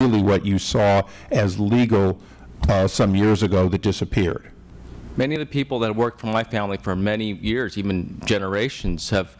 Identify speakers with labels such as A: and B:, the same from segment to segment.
A: really what you saw as legal some years ago that disappeared?
B: Many of the people that worked for my family for many years, even generations, have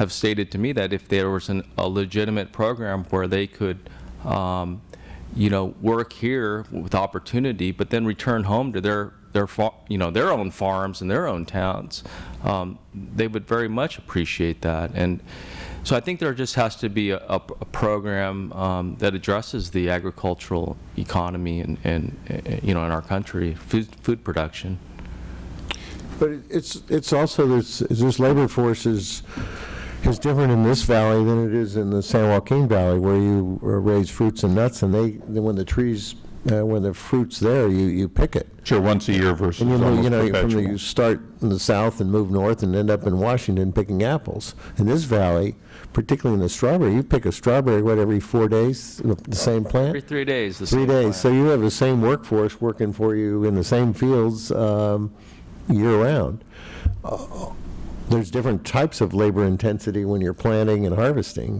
B: stated to me that if there was a legitimate program where they could, work here with opportunity, but then return home to their own farms and their own towns, they would very much appreciate that. And so I think there just has to be a program that addresses the agricultural economy and in our country, food production.
C: But it's also this labor force is different in this valley than it is in the San Joaquin Valley, where you raise fruits and nuts, and when the fruit's there, you pick it.
A: Sure, once a year versus
C: And
A: almost perpetual.
C: you start in the south and move north and end up in Washington picking apples. In this valley, particularly in the strawberry, you pick a strawberry, every 4 days, the same plant?
B: Every 3 days.
C: 3 days. So you have the same workforce working for you in the same fields year-round. There's different types of labor intensity when you're planting and harvesting,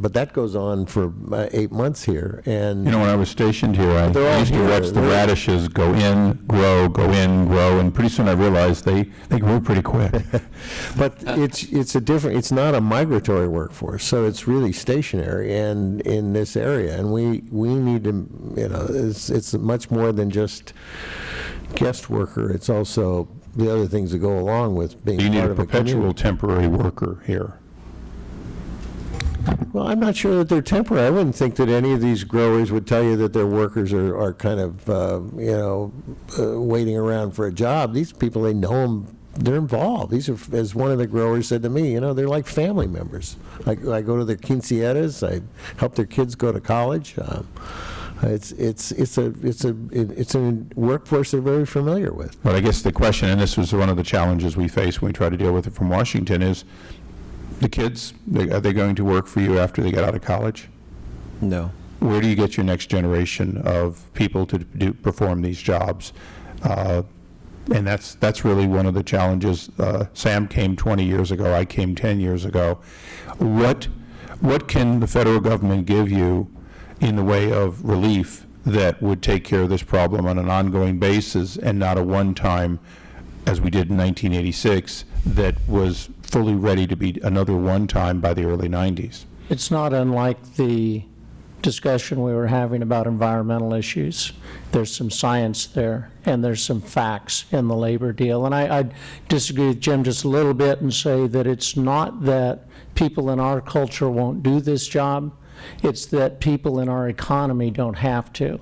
C: but that goes on for 8 months here. And
A: when I was stationed here, I
C: They're all
A: used to
C: here.
A: watch the radishes go in, grow, and pretty soon I realized they grew pretty quick.
C: But it's not a migratory workforce, so it's really stationary and in this area, and we need to, it's much more than just guest worker. It's also the other things that go along with being
A: You need
C: part
A: a
C: of a
A: perpetual
C: community.
A: temporary worker here.
C: Well, I'm not sure that they're temporary. I wouldn't think that any of these growers would tell you that their workers are kind of, waiting around for a job. These people, they know them, they're involved. These are, as one of the growers said to me, they're like family members. I go to their quinceañeras, I help their kids go to college. It's a workforce they're very familiar with.
A: But I guess the question, and this was one of the challenges we face when we try to deal with it from Washington, is the kids, are they going to work for you after they get out of college?
D: No.
A: Where do you get your next generation of people to perform these jobs? And that's really one of the challenges. Sam came 20 years ago, I came 10 years ago. What can the federal government give you in the way of relief that would take care of this problem on an ongoing basis and not a one-time, as we did in 1986, that was fully ready to be another one-time by the early 90s?
E: It's not unlike the discussion we were having about environmental issues. There's some science there, and there's some facts in the labor deal. And I disagree with Jim just a little bit and say that it's not that people in our culture won't do this job. It's that people in our economy don't have to.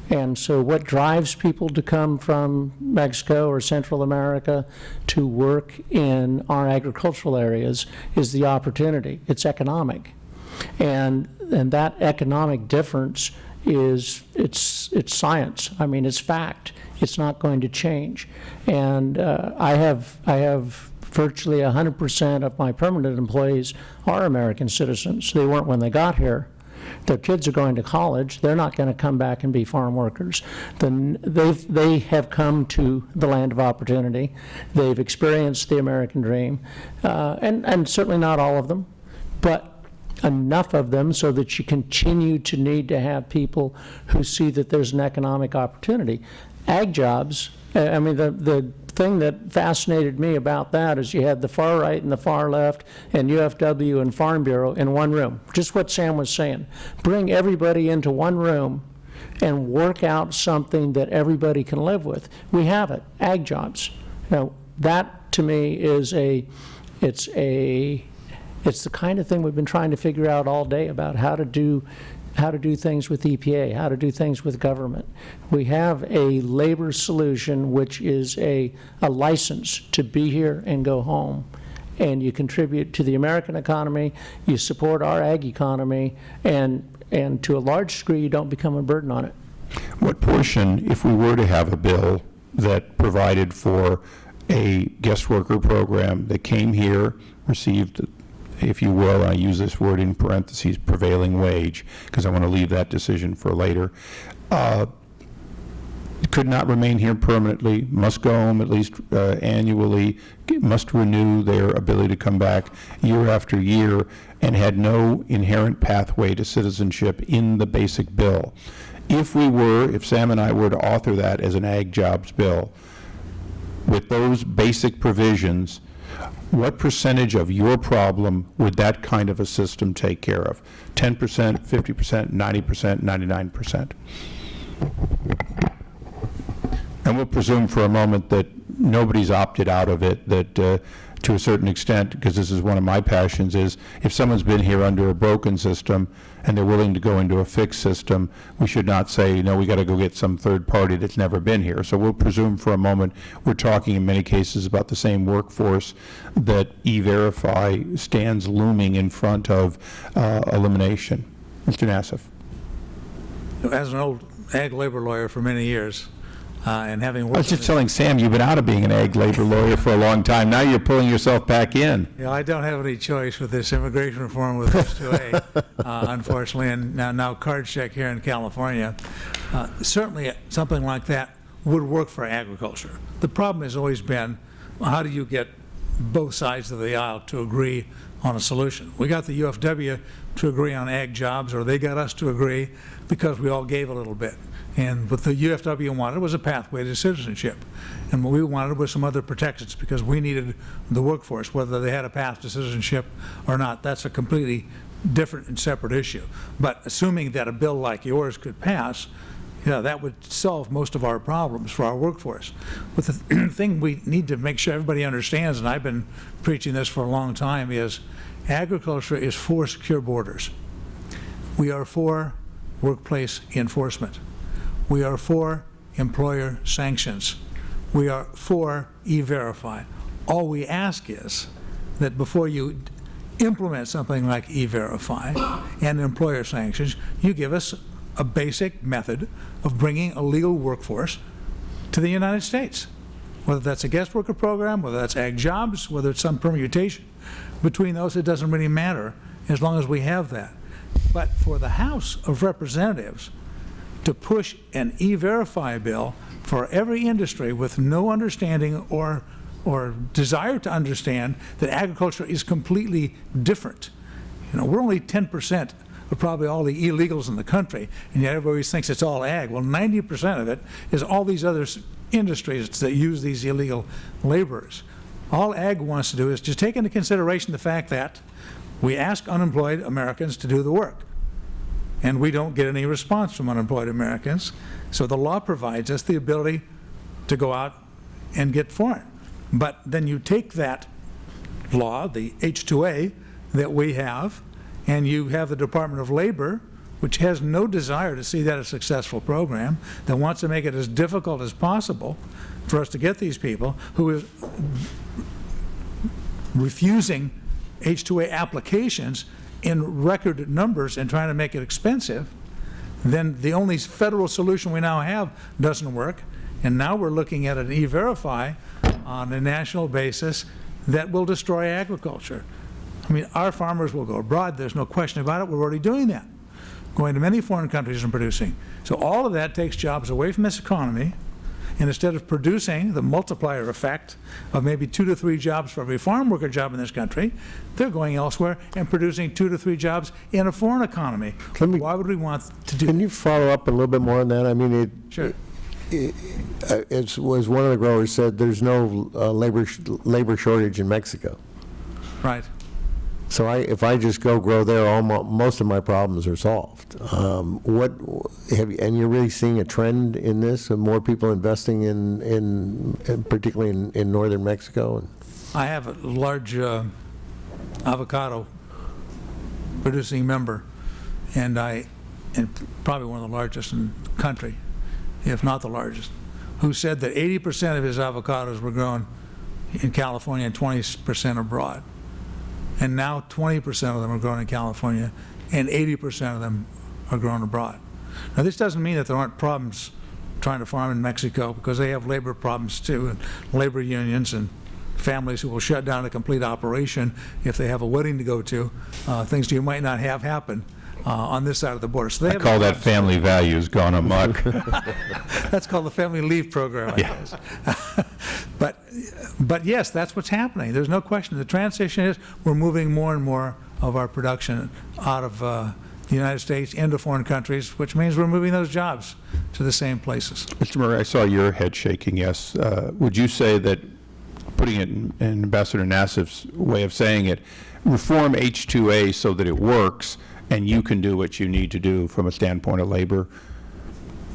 E: And so what drives people to come from Mexico or Central America to work in our agricultural areas is the opportunity. It's economic. And that economic difference is, it's science. I mean, it's fact. It's not going to change. And I have virtually 100% of my permanent employees are American citizens. They weren't when they got here. Their kids are going to college. They're not going to come back and be farm workers. Then they have come to the land of opportunity. They've experienced the American dream, and certainly not all of them, but enough of them so that you continue to need to have people who see that there's an economic opportunity. Ag jobs, I mean, the thing that fascinated me about that is you had the far right and the far left and UFW and Farm Bureau in one room. Just what Sam was saying. Bring everybody into one room and work out something that everybody can live with. We have it, ag jobs. Now, that to me is it's the kind of thing we've been trying to figure out all day about how to do things with EPA, how to do things with government. We have a labor solution which is a license to be here and go home. And you contribute to the American economy, you support our ag economy, and to a large degree you don't become a burden on it.
A: What portion, if we were to have a bill that provided for a guest worker program that came here, received, if you will, I use this word in parentheses, prevailing wage, because I want to leave that decision for later. could not remain here permanently, must go home at least annually, must renew their ability to come back year after year, and had no inherent pathway to citizenship in the basic bill. If Sam and I were to author that as an ag jobs bill, with those basic provisions, what percentage of your problem would that kind of a system take care of? 10%, 50%, 90%, 99%? And we'll presume for a moment that nobody's opted out of it, that to a certain extent, because this is one of my passions, is if someone's been here under a broken system and they're willing to go into a fixed system, we should not say, no, we got to go get some third party that's never been here. So we'll presume for a moment we're talking in many cases about the same workforce that E-Verify stands looming in front of elimination. Mr. Nassif.
D: As an old ag labor lawyer for many years, and having
A: I
D: worked...
A: was just telling Sam, you've been out of being an ag labor lawyer for a long time. Now you're pulling yourself back in.
D: Yeah, I don't have any choice with this immigration reform with H-2A, unfortunately, and now card check here in California. Certainly, something like that would work for agriculture. The problem has always been, how do you get both sides of the aisle to agree on a solution? We got the UFW to agree on ag jobs, or they got us to agree because we all gave a little bit. And what the UFW wanted was a pathway to citizenship. And what we wanted was some other protections because we needed the workforce, whether they had a path to citizenship or not. That's a completely different and separate issue. But assuming that a bill like yours could pass, that would solve most of our problems for our workforce. But the thing we need to make sure everybody understands, and I've been preaching this for a long time, is agriculture is for secure borders. We are for workplace enforcement. We are for employer sanctions. We are for E-Verify. All we ask is that before you implement something like E-Verify and employer sanctions, you give us a basic method of bringing a legal workforce to the United States. Whether that's a guest worker program, whether that's ag jobs, whether it's some permutation. Between those, it doesn't really matter as long as we have that. But for the House of Representatives to push an E-Verify bill for every industry with no understanding or desire to understand that agriculture is completely different. We're only 10% of probably all the illegals in the country, and yet everybody thinks it's all ag. Well, 90% of it is all these other industries that use these illegal laborers. All ag wants to do is just take into consideration the fact that we ask unemployed Americans to do the work, and we don't get any response from unemployed Americans. So the law provides us the ability to go out and get foreign. But then you take that law, the H-2A that we have, and you have the Department of Labor, which has no desire to see that a successful program, that wants to make it as difficult as possible for us to get these people, who is refusing H-2A applications in record numbers and trying to make it expensive. Then the only federal solution we now have doesn't work, and now we're looking at an E-Verify on a national basis that will destroy agriculture. I mean, our farmers will go abroad, there's no question about it. We're already doing that, going to many foreign countries and producing. So all of that takes jobs away from this economy, and instead of producing the multiplier effect of maybe 2 to 3 jobs for every farm worker job in this country, they're going elsewhere and producing 2 to 3 jobs in a foreign economy. Why would we want to do that?
C: Can you follow up a little bit more on that? I mean,
D: Sure.
C: It was one of the growers said there's no labor shortage in Mexico.
D: Right.
C: So if I just go grow there, most of my problems are solved. And you're really seeing a trend in this, of more people investing in particularly in northern Mexico?
D: I have a large avocado producing member, and probably one of the largest in the country, if not the largest, who said that 80% of his avocados were grown in California and 20% abroad. And now 20% of them are grown in California and 80% of them are grown abroad. Now, this doesn't mean that there aren't problems trying to farm in Mexico, because they have labor problems too, and labor unions and families who will shut down a complete operation if they have a wedding to go to, things you might not have happen on this side of the border. So they
A: I
D: have
A: call
D: a
A: that
D: job.
A: family values gone amok.
D: That's called the family leave program, I guess. But yes, that's what's happening. There's no question. The transition is we're moving more and more of our production out of the United States into foreign countries, which means we're moving those jobs to the same places.
A: Mr. Murray, I saw your head shaking, yes. Would you say that, putting it in Ambassador Nassif's way of saying it, reform H-2A so that it works and you can do what you need to do from a standpoint of labor?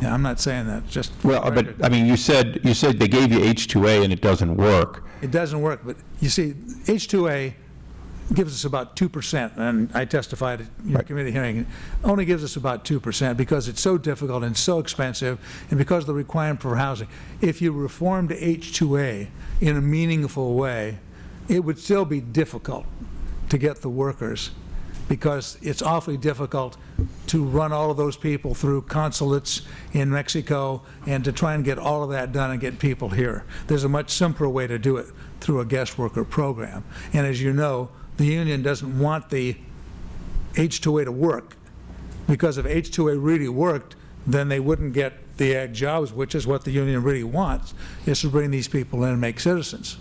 D: Yeah, I'm not saying that, just for
A: Well,
D: the
A: but,
D: record.
A: I mean, you said they gave you H-2A and it doesn't work.
D: It doesn't work, but you see, H-2A gives us about 2%, and I testified at your
A: Right.
D: committee hearing, it only gives us about 2% because it's so difficult and so expensive, and because of the requirement for housing. If you reformed H-2A in a meaningful way, it would still be difficult to get the workers, because it's awfully difficult to run all of those people through consulates in Mexico and to try and get all of that done and get people here. There's a much simpler way to do it, through a guest worker program. And as you know, the union doesn't want the H-2A to work, because if H-2A really worked, then they wouldn't get the ag jobs, which is what the union really wants, is to bring these people in and make citizens.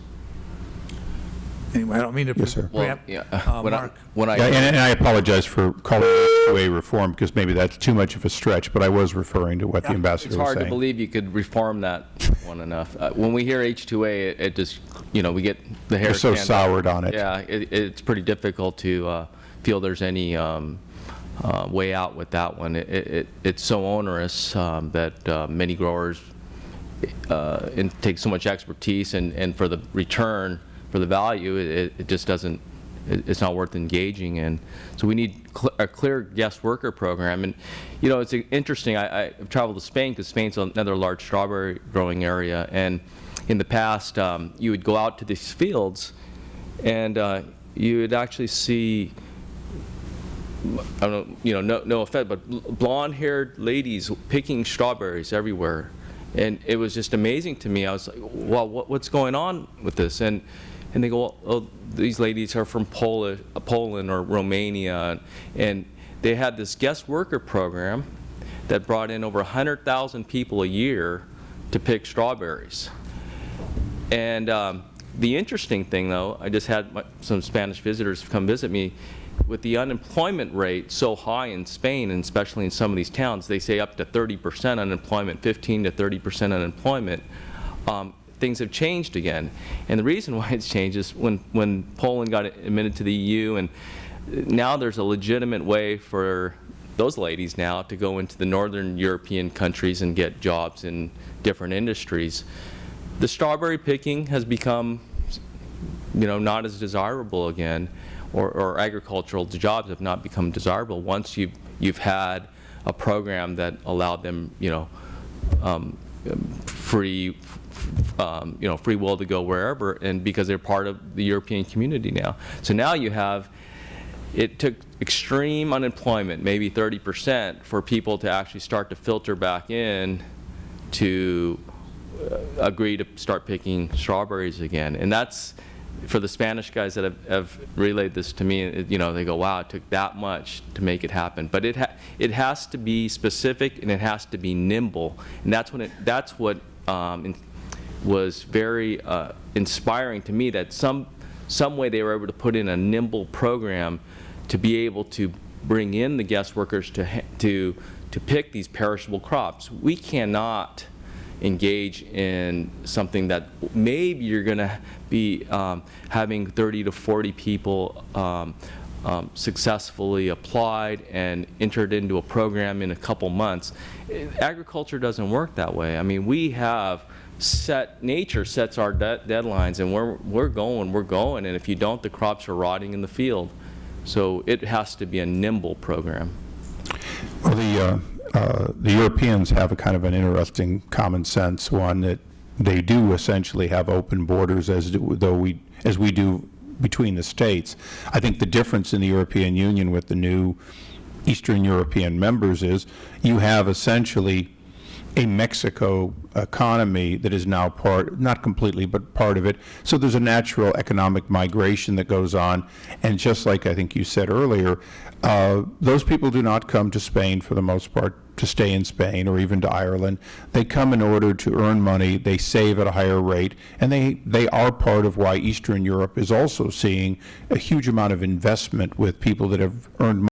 D: Anyway, I don't mean to
A: Yes, sir.
B: Well,
D: preempt,
B: yeah,
D: Mark.
B: when I
A: Yeah, and I apologize for calling it H-2A reform, because maybe that's too much of a stretch, but I was referring to what the
D: Yeah.
A: ambassador
B: It's
A: was
B: hard to
A: saying.
B: believe you could reform that one enough. When we hear H-2A, it just, we get the hair
A: They're so
B: stands up.
A: soured on it.
B: Yeah, it's pretty difficult to feel there's any way out with that one. It's so onerous that many growers it takes so much expertise, and for the return, for the value, it just doesn't, it's not worth engaging in. So we need a clear guest worker program. And, it's interesting, I've traveled to Spain, because Spain's another large strawberry growing area. And in the past, you would go out to these fields, and you would actually see, I don't know, no offense, but blonde-haired ladies picking strawberries everywhere. And it was just amazing to me. I was like, well, what's going on with this? And they go, well, oh, these ladies are from Poland or Romania. And they had this guest worker program that brought in over 100,000 people a year to pick strawberries. And the interesting thing, though, I just had some Spanish visitors come visit me. With the unemployment rate so high in Spain, and especially in some of these towns, they say up to 30% unemployment, 15 to 30% unemployment, things have changed again. And the reason why it's changed is when Poland got admitted to the EU, and now there's a legitimate way for those ladies now to go into the northern European countries and get jobs in different industries. The strawberry picking has become, not as desirable again, or agricultural jobs have not become desirable once you've had a program that allowed them, free will to go wherever, and because they're part of the European community now. So now it took extreme unemployment, maybe 30%, for people to actually start to filter back in to agree to start picking strawberries again. And that's, for the Spanish guys that have relayed this to me, they go, wow, it took that much to make it happen. But it has to be specific, and it has to be nimble. And that's what was very inspiring to me, that some way they were able to put in a nimble program to be able to bring in the guest workers to pick these perishable crops. We cannot engage in something that maybe you're going to be having 30 to 40 people successfully applied and entered into a program in a couple months. Agriculture doesn't work that way. I mean, we have nature sets our deadlines, and we're going, and if you don't, the crops are rotting in the field. So it has to be a nimble program.
A: Well, the Europeans have a kind of an interesting common sense one, that they do essentially have open borders as we do between the states. I think the difference in the European Union with the new Eastern European members is you have essentially a Mexico economy that is now part, not completely, but part of it. So there's a natural economic migration that goes on. And just like I think you said earlier, those people do not come to Spain for the most part to stay in Spain or even to Ireland. They come in order to earn money, they save at a higher rate, and they are part of why Eastern Europe is also seeing a huge amount of investment with people that have earned